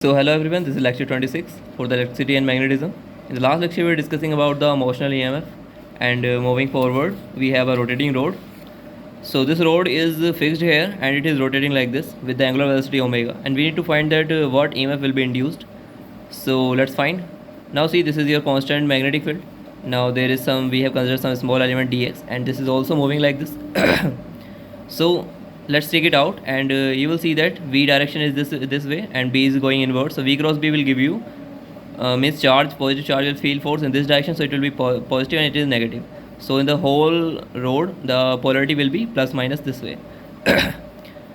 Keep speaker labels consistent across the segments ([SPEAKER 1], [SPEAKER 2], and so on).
[SPEAKER 1] So hello everyone, this is lecture 26 for the electricity and magnetism. In the last lecture we were discussing about the motional EMF, and moving forward we have a rotating rod. So this rod is fixed here and it is rotating like this with the angular velocity omega, and we need to find that what EMF will be induced. So let's find. Now see, this is your constant magnetic field. Now there is we have considered some small element dx, and this is also moving like this. So let's take it out, and you will see that v direction is this way and b is going inward. So v cross b will give you means positive charge will field force in this direction, so it will be positive and it is negative. So in the whole rod the polarity will be plus minus this way.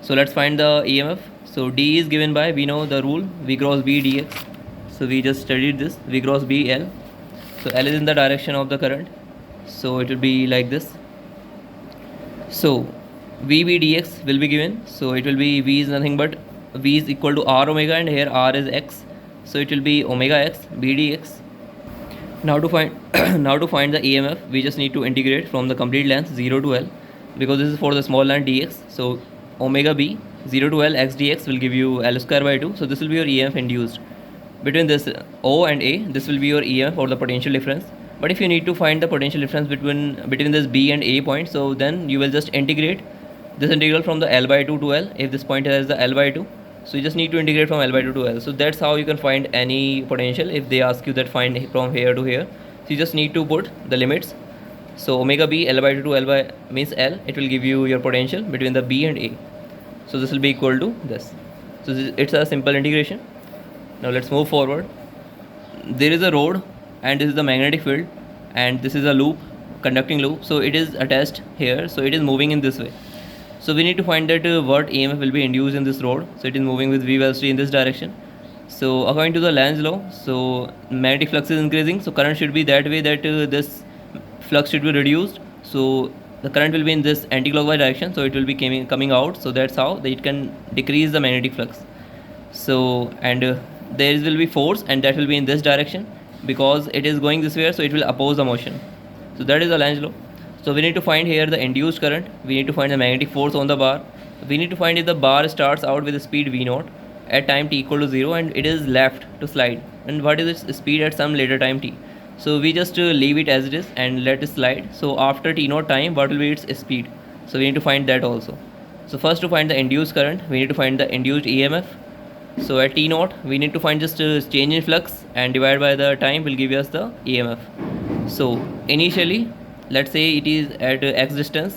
[SPEAKER 1] So let's find the EMF. So d is given by, we know the rule, v cross b dx. So we just studied this, v cross b l. So l is in the direction of the current, so it will be like this. So vb dx will be given, so it will be, v is nothing but v is equal to r omega, and here r is x, so it will be omega x b dx. Now to find now to find the EMF, we just need to integrate from the complete length 0 to l, because this is for the small length dx. So omega b 0 to l x dx will give you l square by 2. So this will be your EMF induced between this O and A. This will be your EMF or the potential difference. But if you need to find the potential difference between this B and A point, so then you will just integrate this integral from the L by 2 to L. If this point has the L by 2, so you just need to integrate from L by 2 to L. So that's how you can find any potential. If they ask you that find from here to here, so you just need to put the limits. So omega b L by 2 to L by means L, it will give you your potential between the B and A. So this will be equal to this. So it's a simple integration. Now let's move forward. There is a rod and this is the magnetic field, and this is a loop, conducting loop. So it is attached here, so it is moving in this way. So we need to find that what EMF will be induced in this rod. So it is moving with v velocity in this direction. So according to the Lenz's law, so magnetic flux is increasing, so current should be that way, that this flux should be reduced. So the current will be in this anti-clockwise direction, so it will be coming out. So that's how it can decrease the magnetic flux. So and there will be force, and that will be in this direction because it is going this way, so it will oppose the motion. So that is the Lenz's law. So we need to find here the induced current, we need to find the magnetic force on the bar, we need to find if the bar starts out with a speed v0 at time t equal to 0 and it is left to slide, and what is its speed at some later time t. So we just leave it as it is and let it slide. So after t0 time, what will be its speed? So we need to find that also. So first, to find the induced current, we need to find the induced EMF. So at t0 we need to find just change in flux and divide by the time will give us the EMF. So initially, let's say it is at x distance,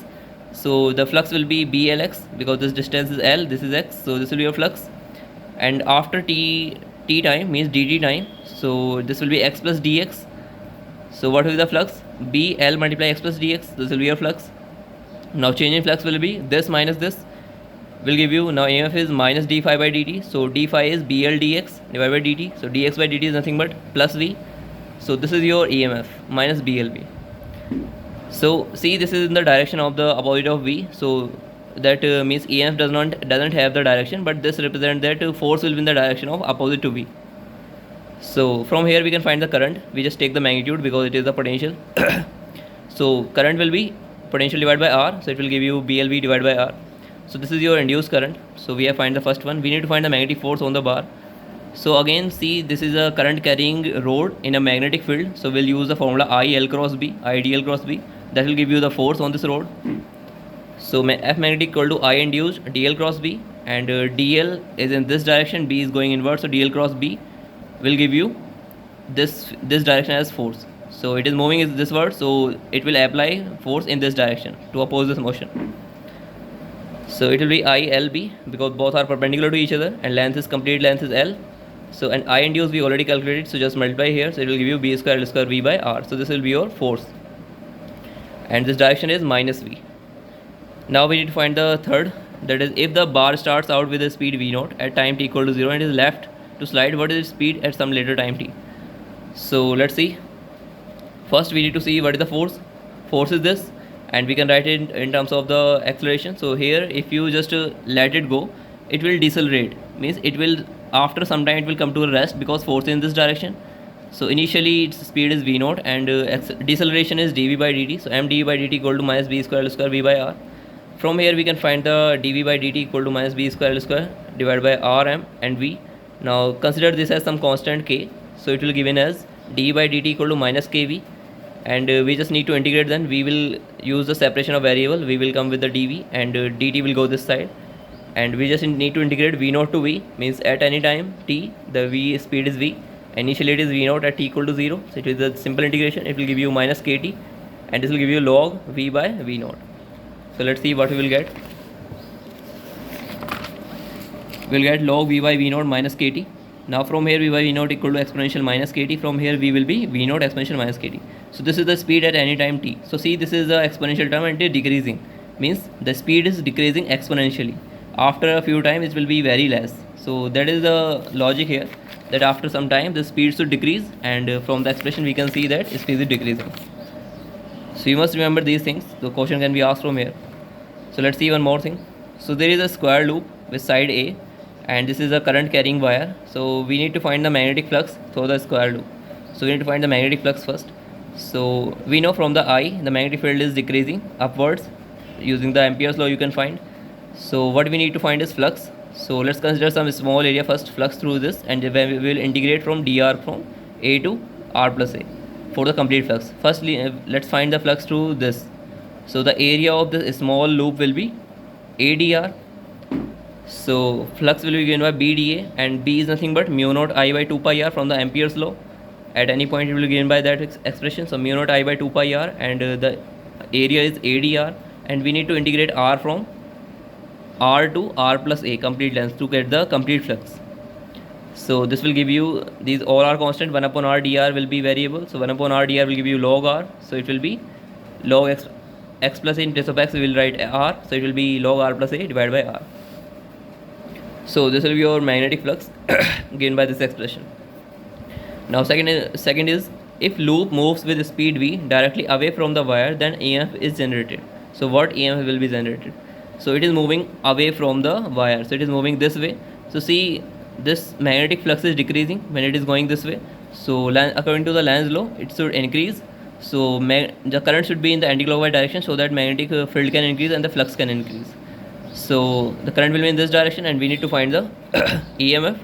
[SPEAKER 1] so the flux will be blx because this distance is l, this is x, so this will be your flux. And after t time means dt time, so this will be x plus dx. So what will be the flux? bl multiply x plus dx, this will be your flux. Now change in flux will be this minus this will give you, now EMF is minus d phi by dt, so d phi is bl dx divided by dt, so dx by dt is nothing but plus v. So this is your EMF minus blv. So see, this is in the direction of the opposite of v, so that means EMF doesn't have the direction, but this represents that force will be in the direction of opposite to v. So from here we can find the current, we just take the magnitude because it is the potential. So current will be potential divided by r, so it will give you blv divided by r. So this is your induced current. So we have find the first one, we need to find the magnetic force on the bar. So again see, this is a current carrying rod in a magnetic field, so we'll use the formula IL cross B, IDL cross B, that will give you the force on this rod. So F magnetic equal to I induced DL cross B, and DL is in this direction, B is going inward, so DL cross B will give you this direction as force. So it is moving is this word, so it will apply force in this direction to oppose this motion. So it will be ILB because both are perpendicular to each other and length is complete length is L. So and I induced we already calculated, so just multiply here, so it will give you B square L square V by R. So this will be your force, and this direction is minus V. Now we need to find the third, that is if the bar starts out with a speed v0 at time t equal to 0 and is left to slide, what is its speed at some later time t. So let's see. First we need to see what is the force. Force is this, and we can write it in terms of the acceleration. So here if you just let it go, it will decelerate, means it will after some time it will come to a rest because force is in this direction. So initially its speed is v0 and deceleration is dv by dt, so m dv by dt equal to minus b square L square v by r. From here we can find the dv by dt equal to minus b square L square divided by rm and v. Now consider this as some constant k, so it will given as d by dt equal to minus kv, and we just need to integrate. Then we will use the separation of variable, we will come with the dv, and dt will go this side, and we just need to integrate v naught to v, means at any time t the v speed is v, initially it is v naught at t equal to 0, so it is a simple integration. It will give you minus kt, and this will give you log v by v naught. So let's see what we will get. We'll get log v by v naught minus kt. Now from here v by v naught equal to exponential minus kt, from here v will be v naught exponential minus kt. So this is the speed at any time t. So see, this is the exponential term and it is decreasing, means the speed is decreasing exponentially. After a few times it will be very less. So that is the logic here, that after some time the speed should decrease, and from the expression we can see that speed is decreasing. So you must remember these things. The question can be asked from here. So let's see one more thing. So there is a square loop with side A, and this is a current carrying wire. So we need to find the magnetic flux through the square loop. So we need to find the magnetic flux first. So we know from the I, the magnetic field is decreasing upwards. Using the Ampere's law you can find. So what we need to find is flux. So let's consider some small area first, flux through this, and then we will integrate from dr from A to r plus A for the complete flux. Firstly, let's find the flux through this. So the area of the small loop will be AdR. So flux will be given by BdA, and B is nothing but mu naught I by 2 pi r from the Ampere's law. At any point it will be given by that expression. So mu naught I by 2 pi r, and the area is AdR, and we need to integrate r from r to r plus A complete length to get the complete flux. So this will give you, these all are constant, 1 upon r dr will be variable. So 1 upon r dr will give you log r, so it will be log x plus A. In place of x we will write r, so it will be log r plus A divided by r. So this will be your magnetic flux given by this expression. Now second is if loop moves with speed v directly away from the wire, then EMF is generated. So what EMF will be generated? So it is moving away from the wire, so it is moving this way. So see, this magnetic flux is decreasing when it is going this way. So according to the Lenz's law, it should increase. So the current should be in the anti-clockwise direction, so that magnetic field can increase and the flux can increase. So the current will be in this direction, and we need to find the EMF.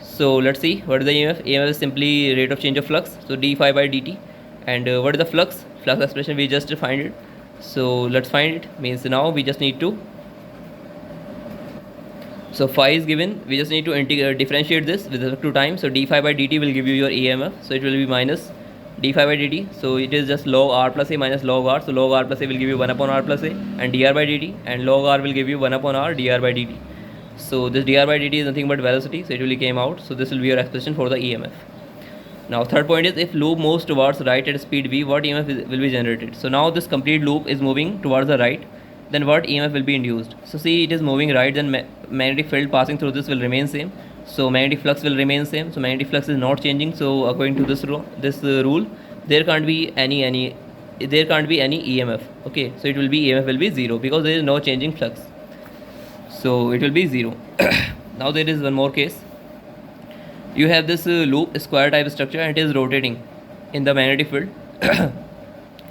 [SPEAKER 1] So let's see what is the EMF. EMF is simply rate of change of flux, so d phi by dt. And what is the flux? Flux expression we just find it. So let's find it. Means now we just need to, so phi is given, we just need to differentiate this with respect to time. So d phi by dt will give you your EMF, so it will be minus d phi by dt. So it is just log r plus A minus log r. So log r plus A will give you 1 upon r plus A, and dr by dt, and log r will give you 1 upon r dr by dt. So this dr by dt is nothing but velocity, so it really came out. So this will be your expression for the EMF. Now third point is if loop moves towards right at speed v, what EMF will be generated? So now this complete loop is moving towards the right, then what EMF will be induced? So see, it is moving right, then magnetic field passing through this will remain same. So magnetic flux will remain same. So magnetic flux is not changing. So according to this rule, there can't be any EMF. Okay, so it will be EMF will be 0 because there is no changing flux. So it will be 0. Now there is one more case. You have this loop square type structure, and it is rotating in the magnetic field.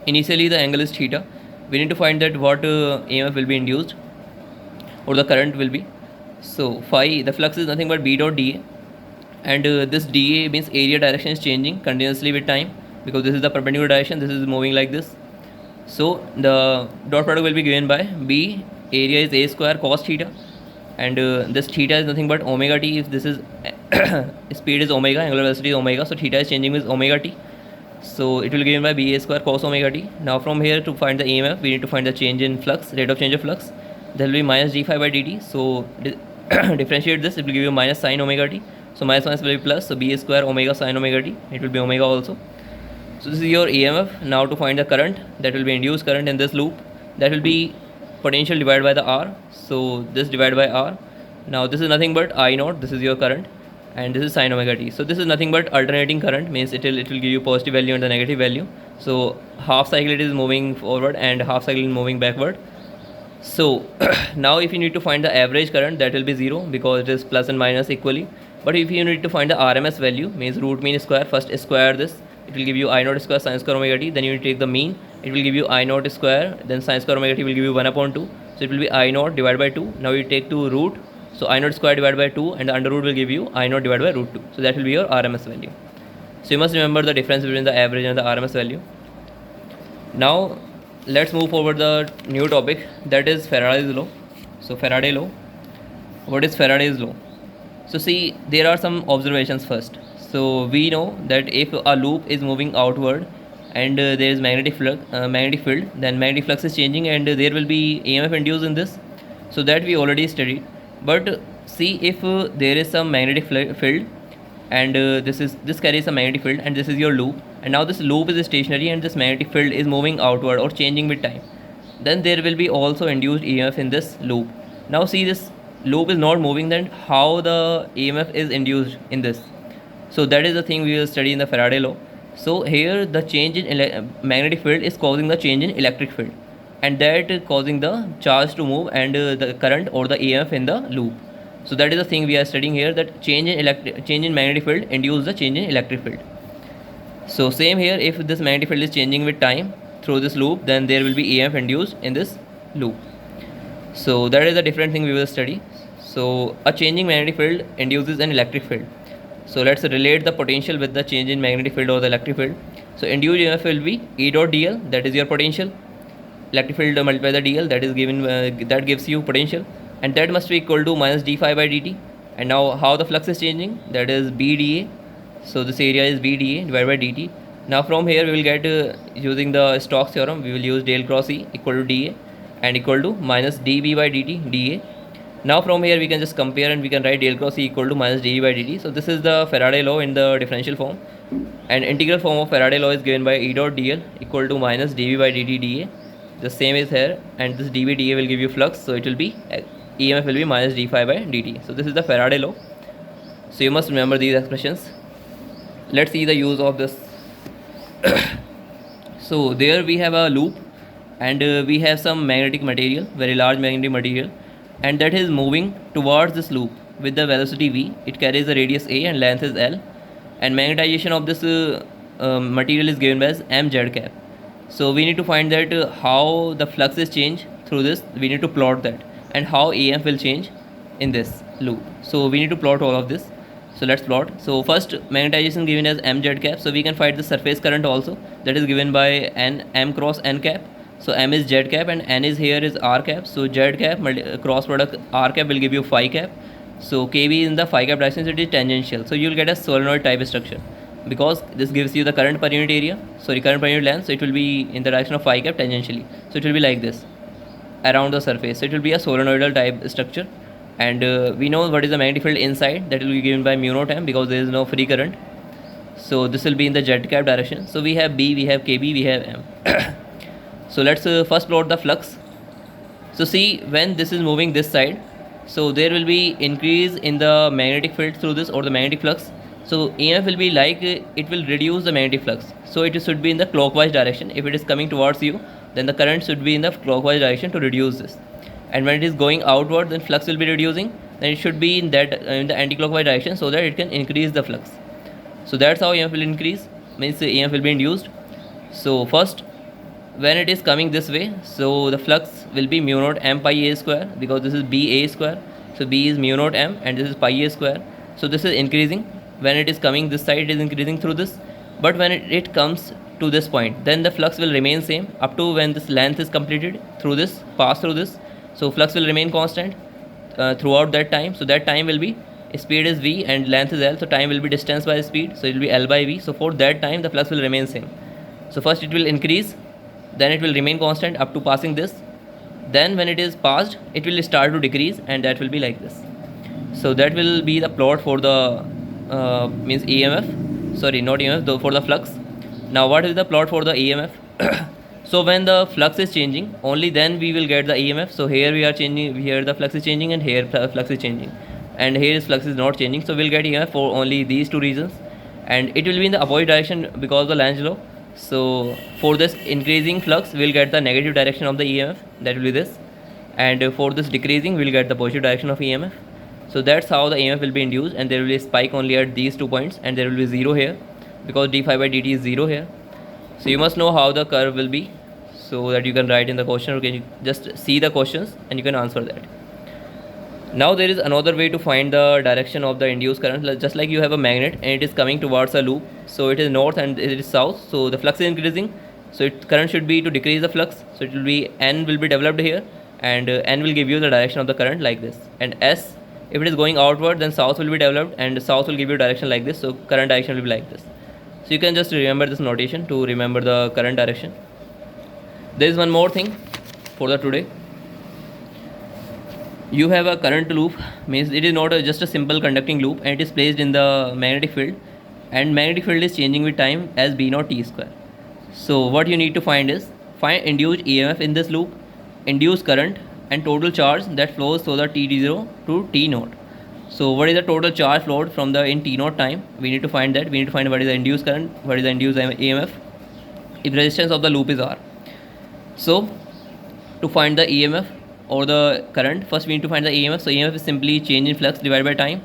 [SPEAKER 1] Initially the angle is theta. We need to find that what EMF will be induced, or the current will be. So phi, the flux is nothing but b dot dA, and this dA means area direction is changing continuously with time, because this is the perpendicular direction, this is moving like this. So the dot product will be given by b, area is a square cos theta, and this theta is nothing but omega t. If this is speed is omega, angular velocity is omega, so theta is changing with omega t. So it will be given by b a square cos omega t. Now from here to find the EMF, we need to find the change in flux, rate of change of flux. There will be minus d phi by dt. So differentiate this, it will give you minus sin omega t. So minus will be plus, so b a square omega sin omega t, it will be omega also. So this is your EMF. Now to find the current, that will be induced current in this loop, that will be potential divided by the R. So this divided by R. Now this is nothing but I naught, this is your current, and this is sin omega t. So this is nothing but alternating current, means it will give you positive value and the negative value. So half cycle it is moving forward and half cycle is moving backward. So now if you need to find the average current, that will be 0 because it is plus and minus equally. But if you need to find the RMS value, means root mean square, first square this, it will give you I naught square sin square omega t. Then you need to take the mean, it will give you I naught square, then sin square omega t will give you 1 upon 2. So it will be I naught divided by 2. Now you take 2 root, So I naught square divided by 2, and the under root will give you I naught divided by root 2. So that will be your RMS value. So you must remember the difference between the average and the RMS value. Now let's move forward the new topic, that is Faraday's law. So Faraday law. What is Faraday's law? So see, there are some observations first. So we know that if a loop is moving outward and there is magnetic field, then magnetic flux is changing and there will be EMF induced in this. So that we already studied. But see, if there is some magnetic field and this carries a magnetic field and this is your loop, and now this loop is stationary and this magnetic field is moving outward or changing with time, then there will be also induced EMF in this loop. Now see, this loop is not moving, then how the EMF is induced in this? So that is the thing we will study in the Faraday law. So here the change in magnetic field is causing the change in electric field, and that causing the charge to move and the current or the EMF in the loop. So that is the thing we are studying here, that change in magnetic field induce the change in electric field. So same here, if this magnetic field is changing with time through this loop, then there will be EMF induced in this loop. So that is a different thing we will study. So a changing magnetic field induces an electric field. So let's relate the potential with the change in magnetic field or the electric field. So induced EMF will be E dot dl, that is your potential. Electric field multiplied by the dl, that is given that gives you potential, and that must be equal to minus d phi by dt. And now how the flux is changing, that is b dA. So this area is b dA divided by dt. Now from here we will get using the Stokes theorem, we will use del cross E equal to dA and equal to minus dB by dt dA. Now from here we can just compare and we can write del cross E equal to minus dB by dt. So this is the Faraday law in the differential form, and integral form of Faraday law is given by E dot dl equal to minus dB by dt dA. The same is here, and this dB dA will give you flux, so it will be EMF will be minus d phi by dt. So this is the Faraday law. So you must remember these expressions. Let's see the use of this. So there we have a loop, and we have some magnetic material, very large magnetic material, and that is moving towards this loop with the velocity v. It carries a radius a and length is l, and magnetization of this material is given as mz cap. So we need to find that how the flux is changed through this. We need to plot that, and how EMF will change in this loop. So we need to plot all of this. So let's plot. So first, magnetization given as mz cap. So we can find the surface current also, that is given by m cross n cap. So m is z cap and n is here is r cap. So z cap cross product r cap will give you phi cap. So kV in the phi cap direction, so it is tangential. So you will get a solenoid type structure, because this gives you the current per unit area, sorry, current per unit length. So it will be in the direction of phi cap tangentially. So it will be like this around the surface. So it will be a solenoidal type structure, and we know what is the magnetic field inside, that will be given by mu naught m, because there is no free current. So this will be in the z cap direction. So we have B, we have KB, we have M. So let's first plot the flux. So see, when this is moving this side, so there will be increase in the magnetic field through this, or the magnetic flux. So EMF will be like it will reduce the magnetic flux. So it should be in the clockwise direction. If it is coming towards you, then the current should be in the clockwise direction to reduce this. And when it is going outward, then flux will be reducing. Then it should be in that in the anti-clockwise direction, so that it can increase the flux. So that's how EMF will increase, means EMF will be induced. So first, when it is coming this way, so the flux will be mu naught m pi a square, because this is b a square. So b is mu naught m and this is pi a square. So this is increasing. When it is coming this side, it is increasing through this. But when it comes to this point, then the flux will remain same up to when this length is completed through this, pass through this. So flux will remain constant throughout that time. So that time will be, speed is v and length is l. So time will be distance by speed. So it will be l by v. So for that time the flux will remain same. So first it will increase, then it will remain constant up to passing this. Then when it is passed, it will start to decrease, and that will be like this. So that will be the plot for the means EMF, sorry, not EMF, though, for the flux. Now what is the plot for the EMF? So when the flux is changing, only then we will get the EMF. So here we are changing, here the flux is changing, and here flux is changing, and here flux is not changing. So we'll get EMF for only these two reasons, and it will be in the opposite direction because of the Lenz law. So for this increasing flux, we'll get the negative direction of the EMF, that will be this, and for this decreasing, we'll get the positive direction of EMF. So that's how the EMF will be induced, and there will be a spike only at these 2 points, and there will be 0 here, because d phi by dt is 0 here. So you must know how the curve will be, so that you can write in the question, or can you just see the questions and you can answer that. Now there is another way to find the direction of the induced current. Just like you have a magnet and it is coming towards a loop, so it is north and it is south, so the flux is increasing, so its current should be to decrease the flux, so it will be N will be developed here, and N will give you the direction of the current like this, and S, if it is going outward, then south will be developed and south will give you direction like this, so current direction will be like this. So you can just remember this notation to remember the current direction. There is one more thing for the today. You have a current loop, means it is not just a simple conducting loop, and it is placed in the magnetic field, and magnetic field is changing with time as B naught T square. So what you need to find is find induced EMF in this loop, induced current, and total charge that flows through the T0 to T naught. So what is the total charge flowed from the in T naught time? We need to find that. We need to find what is the induced current, what is the induced EMF, if resistance of the loop is R. So to find the EMF or the current, first we need to find the EMF. So EMF is simply change in flux divided by time.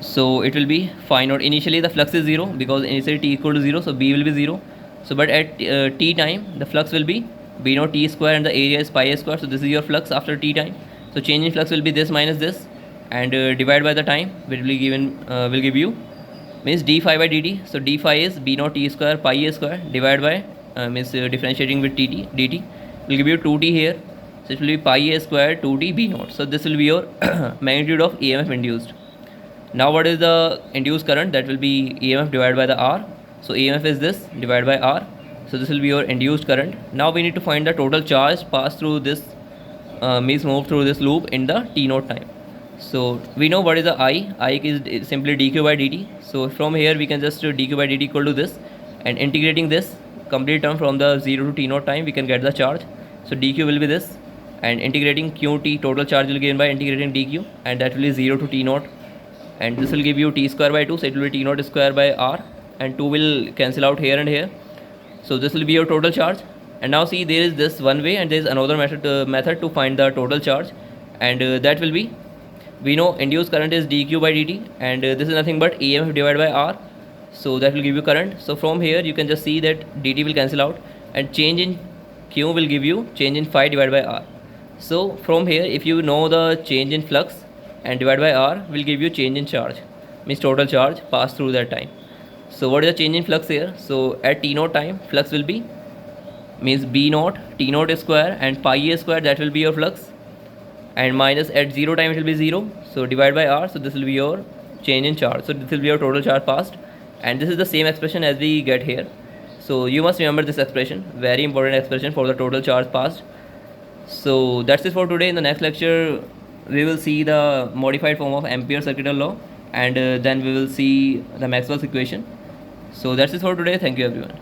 [SPEAKER 1] So it will be phi naught. Initially the flux is 0 because initially T equal to 0, so B will be 0. So but at T time the flux will be B naught T square and the area is pi a square. So this is your flux after T time. So change in flux will be this minus this, and divided by the time will be given will give you means d phi by dt. So d phi is B naught T square pi a square divided by means differentiating with dt will give you 2t here. So it will be pi a square 2t B naught. So this will be your magnitude of EMF induced. Now what is the induced current? That will be EMF divided by the R. So EMF is this divided by R. So this will be your induced current. Now we need to find the total charge passed through this means move through this loop in the T naught time. So we know what is the I. I is simply dq by dt. So from here we can just dq by dt equal to this, and integrating this complete term from the 0 to T naught time we can get the charge. So dq will be this, and integrating qt total charge will be given by integrating dq, and that will be 0 to T naught, and this will give you T square by 2, so it will be T naught square by R, and 2 will cancel out here and here. So this will be your total charge. And now see, there is this one way and there is another method to find the total charge, and that will be, we know induced current is dq by dt, and this is nothing but EMF divided by R. So that will give you current. So from here you can just see that dt will cancel out, and change in q will give you change in phi divided by R. So from here, if you know the change in flux and divide by R will give you change in charge, means total charge passed through that time. So what is the change in flux here? So at T naught time flux will be means B naught T naught square and pi a square, that will be your flux, and minus at 0 time it will be 0, so divide by R. So this will be your change in charge. So this will be your total charge passed, and this is the same expression as we get here. So you must remember this expression, very important expression for the total charge passed. So that's it for today. In the next lecture we will see the modified form of Ampere's circuital law, and then we will see the Maxwell's equation. So that's it for today. Thank you everyone.